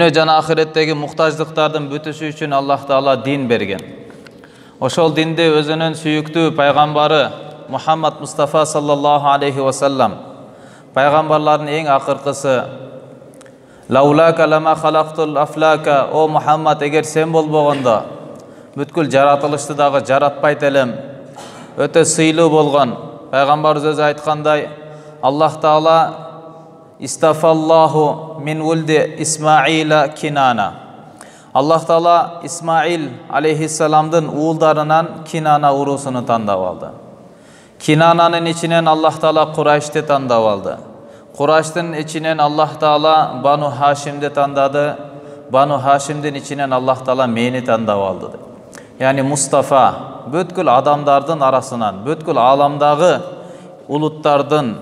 жана ахиреттеги муктаждыктардын бүтүшү үчүн Аллах Таала дин берген. Ошол динди өзүнүн сүйүктүү пайгамбары Мухаммад Мустафа саллаллаху алейхи ва саллам, пайгамбарлардын эң акыркысы, лаулака лама халактул афлака, о Мухаммад, эгер сен болбогондо бүткүл жаратылышты дагы жаратпайт элем. Өтө сыйлуу болгон пайгамбарыбыз өзү айткандай, Аллах Таала истафаллаху мин вулди Исмаила Кинана. Аллах Таала Исмаил алейхиссаламдын уулдарынан Кинана уруусуну тандап алды. Кинананын ичинен Аллах Таала Курайшты тандап алды. Курайштын ичинен Аллах Таала Бану Хашимди тандады. Бану Хашимдин ичинен Аллах Таала мени тандап алды. Яни Мустафа бүткүл адамдардын арасынан, бүткүл аламдагы улуттардын,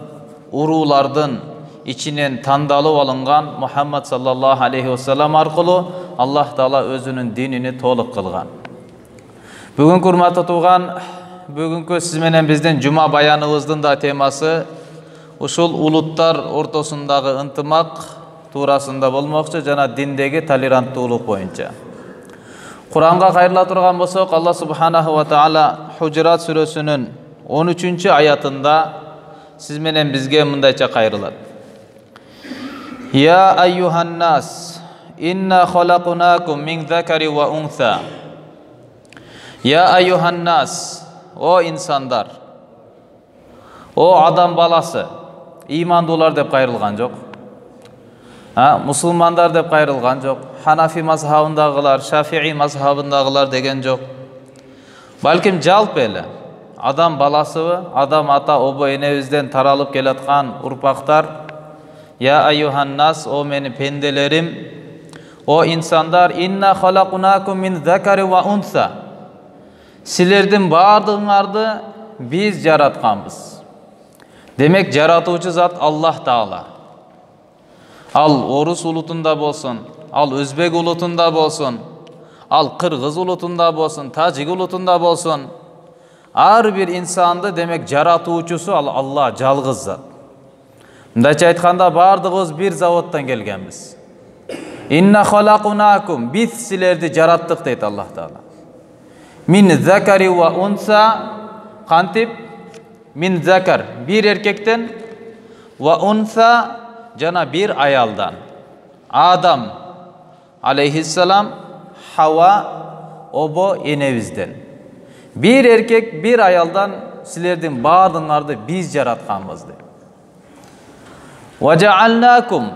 уруулардын ичинен тандалып алынган Мухаммад саллаллаху алейхи ва саллам аркылуу Аллах Таала өзүнүн динини толук кылган. Бүгүн урматтуу тууган, бүгүнкү сиз менен биздин жума баяныбыздын да темасы ушул улуттар ортосундагы ынтымак туурасында болмокчу жана диндеги толеранттуулук боюнча. Куранга кайрыла турган болсок, Аллах субханаху ва таала Хужурат сүрөсүнүн 13-аятында сиз менен бизге мындайча кайрылат. Я айюхан нас, инна халакунакум мин закари ва унса. Я айюхан нас, о инсандар, о адам баласы, имандуулар деп кайрылган жок. Мусулмандар деп кайрылган жок. Ханафи мазхабындагылар, Шафии мазхабындагылар деген жок. Балким жалпы эле адам баласыбы, адам ата обо энебизден таралып келаткан урпактар. Я айюхан нас, о мени пенделерим, о инсандар, инна халакунакум мин закари ва унса. Силердин бардыгыңарды биз жаратканбыз. Демек жаратуучу зат Аллах Таала. Ал орус улутунда болсун, ал өзбек улутунда болсун, ал кыргыз улутунда болсун, тажик улутунда болсун, ар бир инсанды демек жаратуучусу ал Алла, жалгыз зат. Мындайча айтканда бардыгыбыз бир заводдон келгенбиз. Инна халакунакум, биз силерди жараттык дейт Аллах Таала. Мин закари ва унса, кантип? Мин закар, бир эркектен, ва унса, жана бир аялдан. Адам алейхиссалам, Хава обо энебизден. Бир эркек, бир аялдан силердин бардыгыңарды биз жаратканбыз дейт. Ва жаалнакум,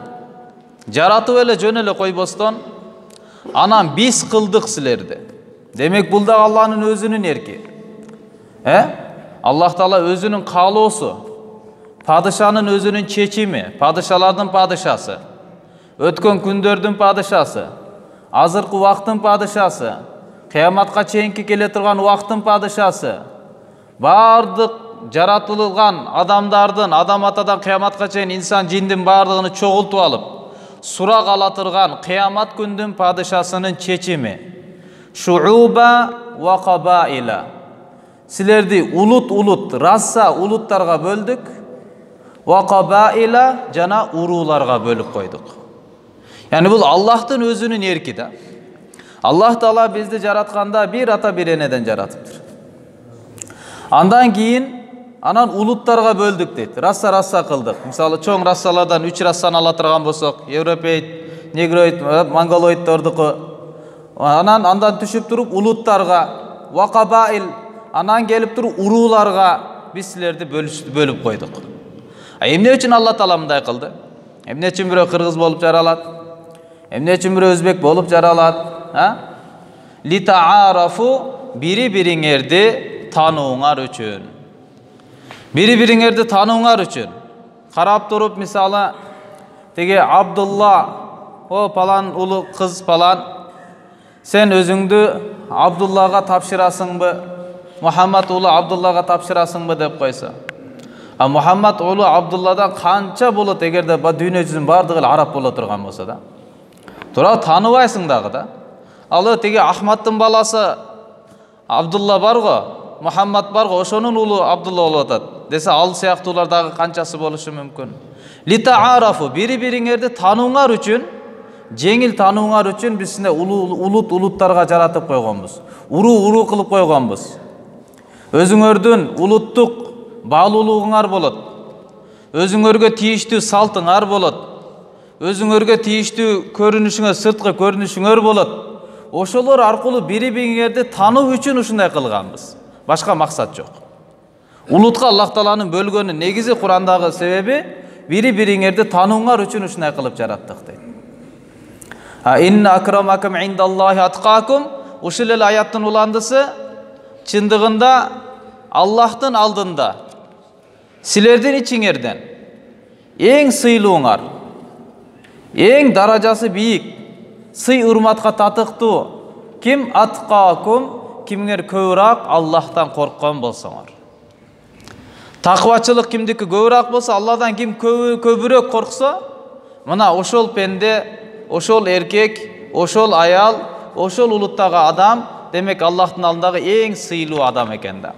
жаратып эле жөн эле койбостон, анан биз кылдык силерди. Демек бул да Алланын өзүнүн эрки. Аллах Таала өзүнүн каалоосу, падышанын өзүнүн чечими, падышалардын падышасы, өткөн күндөрдүн падышасы, азыркы убакыттын падышасы, кыяматка чейинки келе турган убакыттын падышасы, бардык жаратылган адамдардын, адам атадан кыяматка чейин инсан жиндин бардыгын чогултуп алып, сурак ала турган кыямат күндүн падышасынын чечими. Шууба ва кабаила. Силерди улут, раса улуттарга бөлдүк. Ва кабаила жана урууларга бөлүп койдук. Яни бул Аллахтын өзүнүн эрки да. Аллах Таала бизди жаратканда бир ата бир энеден жаратыптыр. Андан кийин анан улуттарга бөлдүк дейт. Раса кылдык. Мисалы чоң расалардан 3 рассаны ала турган болсок, европейт, негроид, монголоиддордуку. Андан түшүп туруп улуттарга, ва кабаил, анан келип туруп урууларга биз силерди бөлүп койдук. Эмне үчүн Алла Таала мындай кылды? Эмне үчүн бирөө кыргыз болуп жаралат? Эмне үчүн бирөө өзбек болуп жаралат? Литаарафу, бири-бириңерди танууңар үчүн. Бири-бириңерди танууңар үчүн. Карап туруп, мисалы, теге Абдулла, о палан улу кыз палан, сен өзүңдү Абдуллага тапшырасыңбы, Мухаммад улу Абдуллага тапшырасыңбы деп койсо. Мухаммад улу Абдулладан канча болот эгерде дүйнө жүзүнүн бардыгы араб боло турган болсо да. Тура тааныбайсың дагы да. Ал теге Ахматтын баласы Абдулла барго, Мухаммад барго, ошонун улу Абдулла болуп атат. Десе ал сыяктуулар дагы канчасы болушу мүмкүн. Литаарафу, бири-бириңерди танууңар үчүн жеңил танууңар үчүн биз сизне улуттарга жаратып койгонбуз. Уруу кылып койгонбуз. Өзүңөрдүн улуттук баалуулугуңар болот. Өзүңөргө тийиштүү салтыңар болот. Өзүңөргө тийиштүү көрүнүшүңөр, сырткы көрүнүшүңөр болот. Ошолор аркылуу бири-бириңерди тануу үчүн ушундай кылганбыз. Башка максат жок. Улутка Аллах Тааланын бөлгөнү негизи Курандагы себеби бири-бириңерди танууңар үчүн ушундай кылып жараттык дейт. Инна акрамакум индаллахи аткакум. Ушул эле аяттын уландысы чындыгында Аллахтын алдында силердин ичиңерден эң сыйлууңар, эң даражасы бийик, сый урматка татыктуу ким? Аткакум, кимгер көбүрөөк Аллахтан корккон болсоңор. Таквачылык кимдики көбүрөөк болсо, Алладан ким көбүрөөк корксо, мына ошол пенде, ошол эркек, ошол аял, ошол улуттагы адам демек Аллахтын алдындагы эң сыйлуу адам экен да.